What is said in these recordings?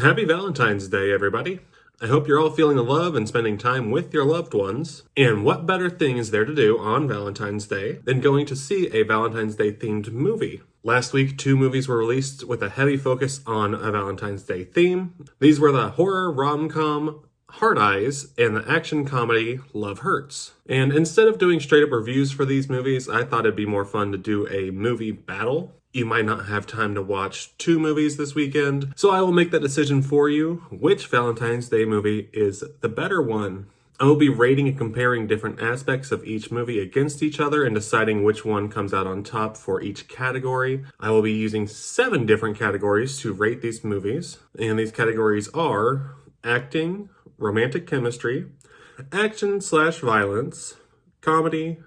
Happy Valentine's Day, everybody. I hope you're all feeling the love and spending time with your loved ones. And what better thing is there to do on Valentine's Day than going to see a Valentine's Day themed movie? Last week, 2 movies were released with a heavy focus on a Valentine's Day theme. These were the horror rom-com Hard Eyes and the action comedy Love Hurts. And instead of doing straight up reviews for these movies, I thought it'd be more fun to do a movie battle. You might not have time to watch 2 movies this weekend, so I will make that decision for you. Which Valentine's Day movie is the better one? I will be rating and comparing different aspects of each movie against each other and deciding which one comes out on top for each category. I will be using 7 different categories to rate these movies, and these categories are acting, romantic chemistry, action/violence, comedy,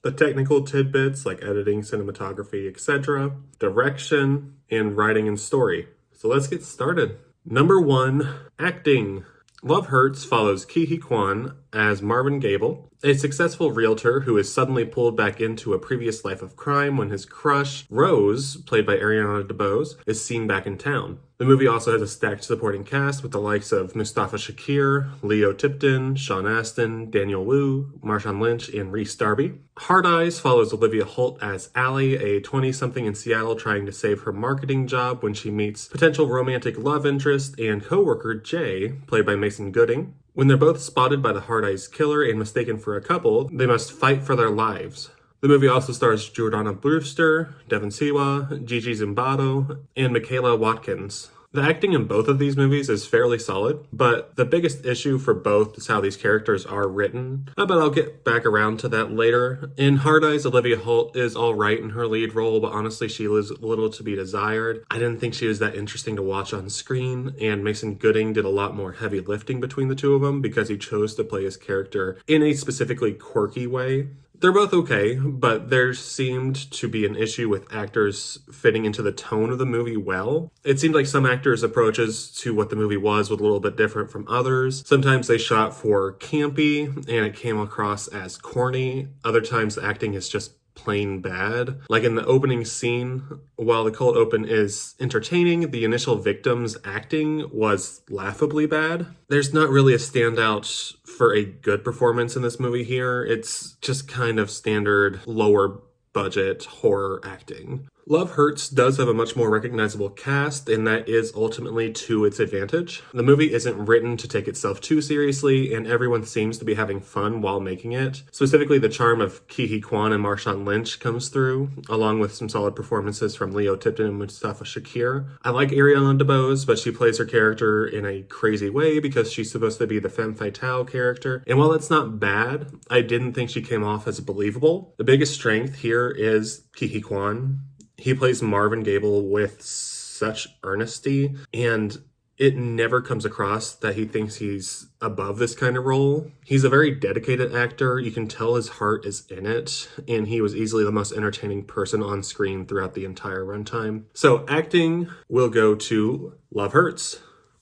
the technical tidbits like editing, cinematography, etc., direction, and writing and story. So let's get started. Number 1, acting. Love Hurts follows Ki-hee Kwan as Marvin Gable, a successful realtor who is suddenly pulled back into a previous life of crime when his crush, Rose, played by Ariana DeBose, is seen back in town. The movie also has a stacked supporting cast with the likes of Mustafa Shakir, Leo Tipton, Sean Astin, Daniel Wu, Marshawn Lynch, and Reese Darby. Hard Eyes follows Olivia Holt as Allie, a 20-something in Seattle trying to save her marketing job when she meets potential romantic love interest and co-worker Jay, played by Mason Gooding. When they're both spotted by the Hard Eyes killer and mistaken for a couple, they must fight for their lives. The movie also stars Jordana Brewster, Devon Siwa, Gigi Zimbardo, and Michaela Watkins. The acting in both of these movies is fairly solid, but the biggest issue for both is how these characters are written. But I'll get back around to that later. In Hard Eyes, Olivia Holt is alright in her lead role, but honestly she leaves a little to be desired. I didn't think she was that interesting to watch on screen, and Mason Gooding did a lot more heavy lifting between the two of them because he chose to play his character in a specifically quirky way. They're both okay, but there seemed to be an issue with actors fitting into the tone of the movie well. It seemed like some actors' approaches to what the movie was a little bit different from others. Sometimes they shot for campy, and it came across as corny. Other times the acting is just plain bad. Like in the opening scene, while the cold open is entertaining, the initial victim's acting was laughably bad. There's not really a standout for a good performance in this movie here. It's just kind of standard lower budget horror acting. Love Hurts does have a much more recognizable cast, and that is ultimately to its advantage. The movie isn't written to take itself too seriously, and everyone seems to be having fun while making it. Specifically, the charm of Ki-hee Kwan and Marshawn Lynch comes through, along with some solid performances from Leo Tipton and Mustafa Shakir. I like Ariana DeBose, but she plays her character in a crazy way because she's supposed to be the femme fatale character. And while it's not bad, I didn't think she came off as believable. The biggest strength here is Ki-hee Kwan. He plays Marvin Gable with such earnesty, and it never comes across that he thinks he's above this kind of role. He's a very dedicated actor. You can tell his heart is in it, and he was easily the most entertaining person on screen throughout the entire runtime. So acting will go to Love Hurts.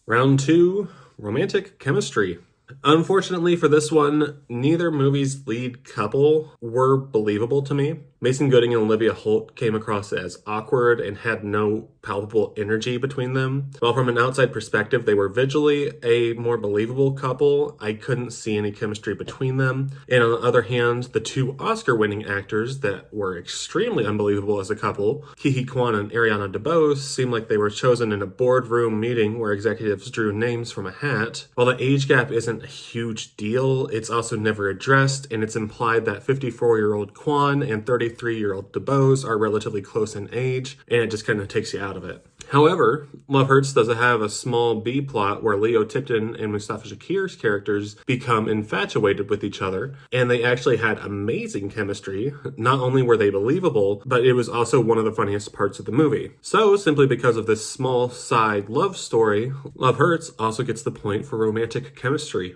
Round 2, romantic chemistry. Unfortunately for this one, neither movie's lead couple were believable to me. Mason Gooding and Olivia Holt came across as awkward and had no palpable energy between them. While from an outside perspective, they were visually a more believable couple, I couldn't see any chemistry between them. And on the other hand, the 2 Oscar-winning actors that were extremely unbelievable as a couple, Ki-hee Kwan and Ariana DeBose, seemed like they were chosen in a boardroom meeting where executives drew names from a hat. While the age gap isn't a huge deal, it's also never addressed, and it's implied that 54-year-old Kwan and 33-year-old DeBose are relatively close in age, and it just kind of takes you out of it. However, Love Hurts does have a small B plot where Leo Tipton and Mustafa Shakir's characters become infatuated with each other, and they actually had amazing chemistry. Not only were they believable, but it was also one of the funniest parts of the movie. So, simply because of this small side love story, Love Hurts also gets the point for romantic chemistry.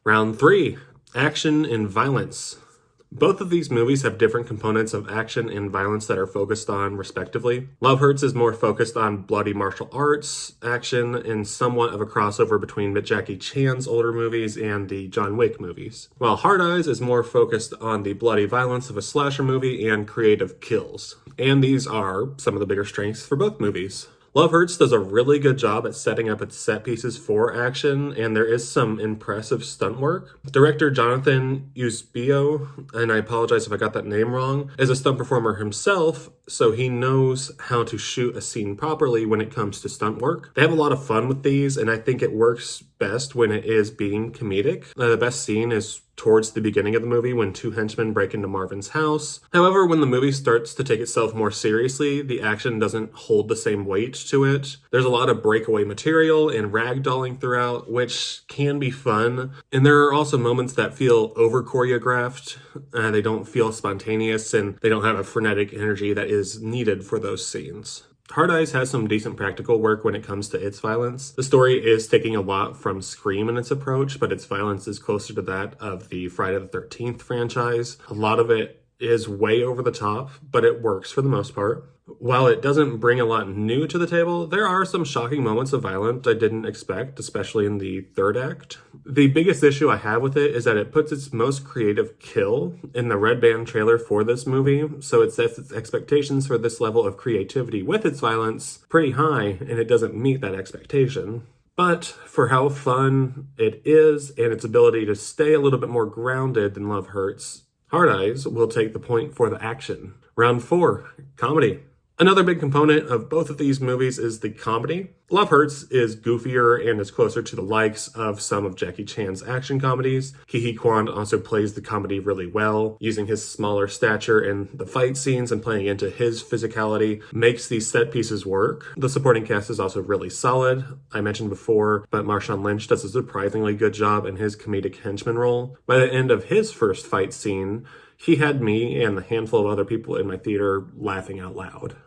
Round 3, action and violence. Both of these movies have different components of action and violence that are focused on, respectively. Love Hurts is more focused on bloody martial arts, action, and somewhat of a crossover between Jackie Chan's older movies and the John Wick movies. While Hard Eyes is more focused on the bloody violence of a slasher movie and creative kills. And these are some of the bigger strengths for both movies. Love Hurts does a really good job at setting up its set pieces for action, and there is some impressive stunt work. Director Jonathan Eusebio, and I apologize if I got that name wrong, is a stunt performer himself, so he knows how to shoot a scene properly when it comes to stunt work. They have a lot of fun with these, and I think it works best when it is being comedic. The best scene is towards the beginning of the movie when two henchmen break into Marvin's house. However, when the movie starts to take itself more seriously, the action doesn't hold the same weight to it. There's a lot of breakaway material and ragdolling throughout, which can be fun. And there are also moments that feel over-choreographed. They don't feel spontaneous, and they don't have a frenetic energy that is needed for those scenes. Hard Eyes has some decent practical work when it comes to its violence. The story is taking a lot from Scream in its approach, but its violence is closer to that of the Friday the 13th franchise. A lot of it is way over the top, but it works for the most part. While it doesn't bring a lot new to the table, there are some shocking moments of violence I didn't expect, especially in the third act. The biggest issue I have with it is that it puts its most creative kill in the red band trailer for this movie, so it sets its expectations for this level of creativity with its violence pretty high, and it doesn't meet that expectation. But for how fun it is and its ability to stay a little bit more grounded than Love Hurts, Hard Eyes will take the point for the action. Round 4, comedy. Another big component of both of these movies is the comedy. Love Hurts is goofier and is closer to the likes of some of Jackie Chan's action comedies. Ke Huy Quan also plays the comedy really well, using his smaller stature in the fight scenes and playing into his physicality makes these set pieces work. The supporting cast is also really solid. I mentioned before, but Marshawn Lynch does a surprisingly good job in his comedic henchman role. By the end of his first fight scene, he had me and a handful of other people in my theater laughing out loud.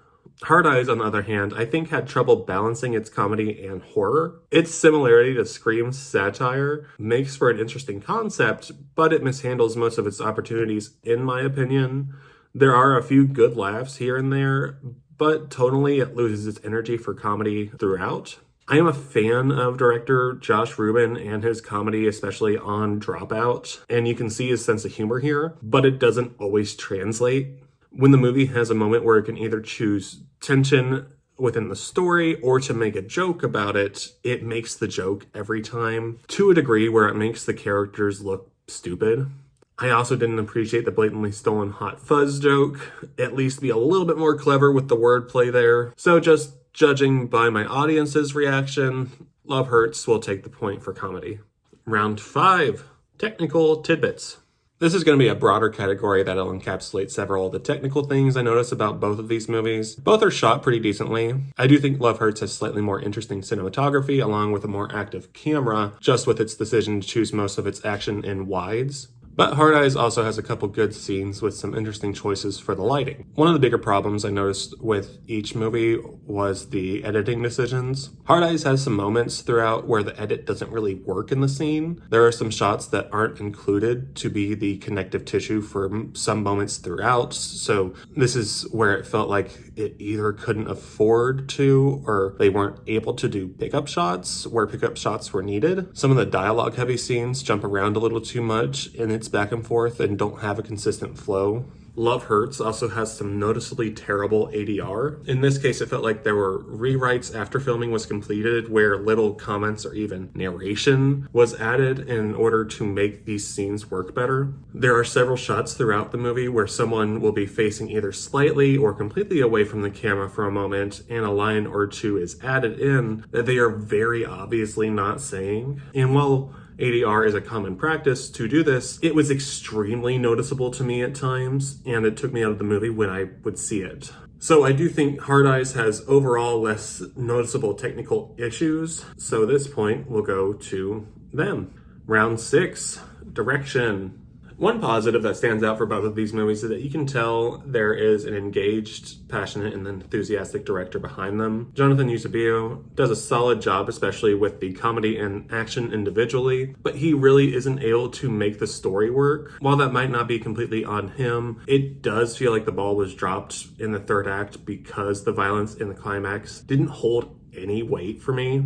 Hard Eyes, on the other hand, I think had trouble balancing its comedy and horror. Its similarity to Scream's satire makes for an interesting concept, but it mishandles most of its opportunities, in my opinion. There are a few good laughs here and there, but tonally it loses its energy for comedy throughout. I am a fan of director Josh Rubin and his comedy, especially on Dropout, and you can see his sense of humor here, but it doesn't always translate. When the movie has a moment where it can either choose tension within the story or to make a joke about it, it makes the joke every time, to a degree where it makes the characters look stupid. I also didn't appreciate the blatantly stolen Hot Fuzz joke. At least be a little bit more clever with the wordplay there. So just judging by my audience's reaction, Love Hurts will take the point for comedy. Round 5, technical tidbits. This is going to be a broader category that'll encapsulate several of the technical things I notice about both of these movies. Both are shot pretty decently. I do think Love Hurts has slightly more interesting cinematography along with a more active camera, just with its decision to choose most of its action in wides. But Hard Eyes also has a couple good scenes with some interesting choices for the lighting. One of the bigger problems I noticed with each movie was the editing decisions. Hard Eyes has some moments throughout where the edit doesn't really work in the scene. There are some shots that aren't included to be the connective tissue for some moments throughout, so this is where it felt like it either couldn't afford to or they weren't able to do pickup shots where pickup shots were needed. Some of the dialogue heavy scenes jump around a little too much and it's back and forth and don't have a consistent flow. Love Hurts also has some noticeably terrible ADR. In this case, it felt like there were rewrites after filming was completed where little comments or even narration was added in order to make these scenes work better. There are several shots throughout the movie where someone will be facing either slightly or completely away from the camera for a moment and a line or two is added in that they are very obviously not saying. And while ADR is a common practice to do this, it was extremely noticeable to me at times, and it took me out of the movie when I would see it. So I do think Hard Eyes has overall less noticeable technical issues, so at this point we'll go to them. Round 6, direction. One positive that stands out for both of these movies is that you can tell there is an engaged, passionate, and enthusiastic director behind them. Jonathan Eusebio does a solid job, especially with the comedy and action individually, but he really isn't able to make the story work. While that might not be completely on him, it does feel like the ball was dropped in the third act because the violence in the climax didn't hold any weight for me.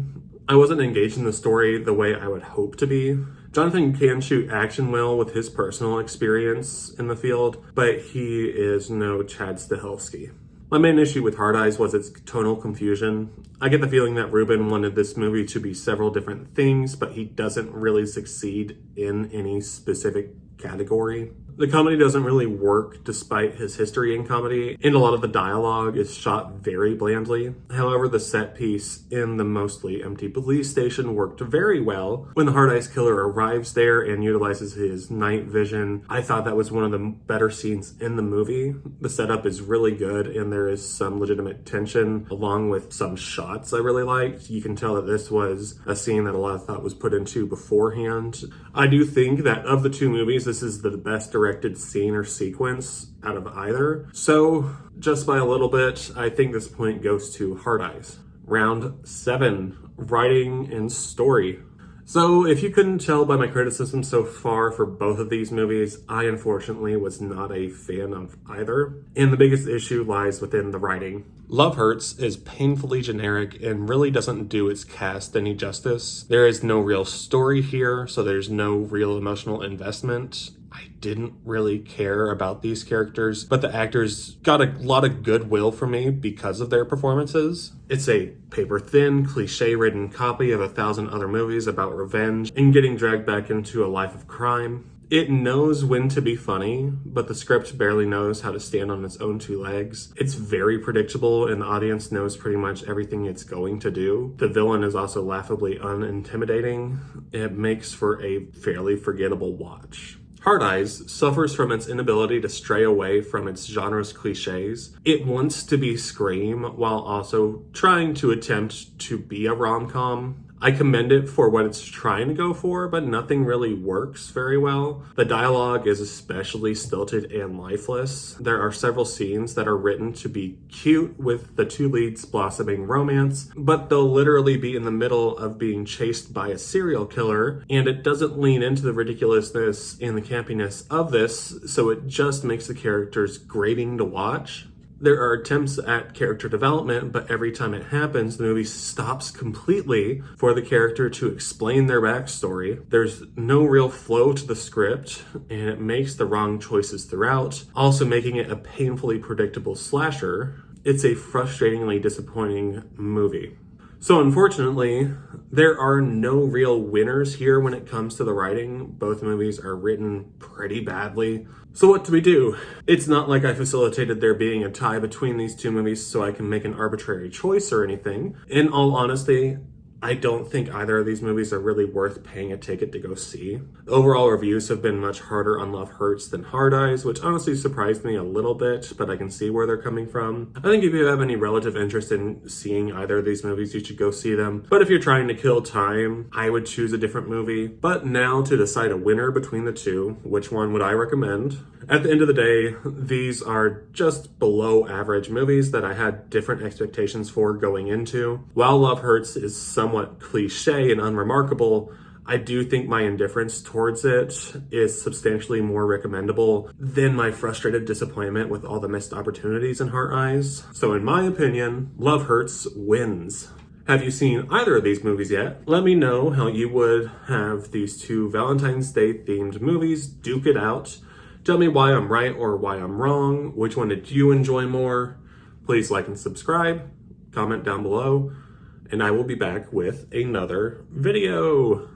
I wasn't engaged in the story the way I would hope to be. Jonathan can shoot action well with his personal experience in the field, but he is no Chad Stahelski. My main issue with Hard Eyes was its tonal confusion. I get the feeling that Ruben wanted this movie to be several different things, but he doesn't really succeed in any specific category. The comedy doesn't really work despite his history in comedy, and a lot of the dialogue is shot very blandly. However, the set piece in the mostly empty police station worked very well. When the Hard Eyes Killer arrives there and utilizes his night vision, I thought that was one of the better scenes in the movie. The setup is really good, and there is some legitimate tension along with some shots I really liked. You can tell that this was a scene that a lot of thought was put into beforehand. I do think that of the two movies, this is the best directed scene or sequence out of either. So just by a little bit, I think this point goes to Hard Eyes. Round 7, writing and story. So if you couldn't tell by my criticism so far for both of these movies, I unfortunately was not a fan of either. And the biggest issue lies within the writing. Love Hurts is painfully generic and really doesn't do its cast any justice. There is no real story here, so there's no real emotional investment. I didn't really care about these characters, but the actors got a lot of goodwill from me because of their performances. It's a paper-thin, cliche-ridden copy of 1,000 other movies about revenge and getting dragged back into a life of crime. It knows when to be funny, but the script barely knows how to stand on its own two legs. It's very predictable, and the audience knows pretty much everything it's going to do. The villain is also laughably unintimidating. It makes for a fairly forgettable watch. Hard Eyes suffers from its inability to stray away from its genre's cliches. It wants to be Scream while also trying to attempt to be a rom-com. I commend it for what it's trying to go for, but nothing really works very well. The dialogue is especially stilted and lifeless. There are several scenes that are written to be cute with the two leads blossoming romance, but they'll literally be in the middle of being chased by a serial killer, and it doesn't lean into the ridiculousness and the campiness of this, so it just makes the characters grating to watch. There are attempts at character development, but every time it happens, the movie stops completely for the character to explain their backstory. There's no real flow to the script, and it makes the wrong choices throughout, also making it a painfully predictable slasher. It's a frustratingly disappointing movie. So unfortunately, there are no real winners here when it comes to the writing. Both movies are written pretty badly. So what do we do? It's not like I facilitated there being a tie between these two movies so I can make an arbitrary choice or anything. In all honesty, I don't think either of these movies are really worth paying a ticket to go see. Overall reviews have been much harder on Love Hurts than Hard Eyes, which honestly surprised me a little bit, but I can see where they're coming from. I think if you have any relative interest in seeing either of these movies, you should go see them. But if you're trying to kill time, I would choose a different movie. But now to decide a winner between the two, which one would I recommend? At the end of the day, these are just below average movies that I had different expectations for going into. While Love Hurts is somewhat cliche and unremarkable, I do think my indifference towards it is substantially more recommendable than my frustrated disappointment with all the missed opportunities in Hard Eyes. So in my opinion, Love Hurts wins. Have you seen either of these movies yet? Let me know how you would have these two Valentine's Day themed movies duke it out. Tell me why I'm right or why I'm wrong. Which one did you enjoy more? Please like and subscribe, comment down below, and I will be back with another video.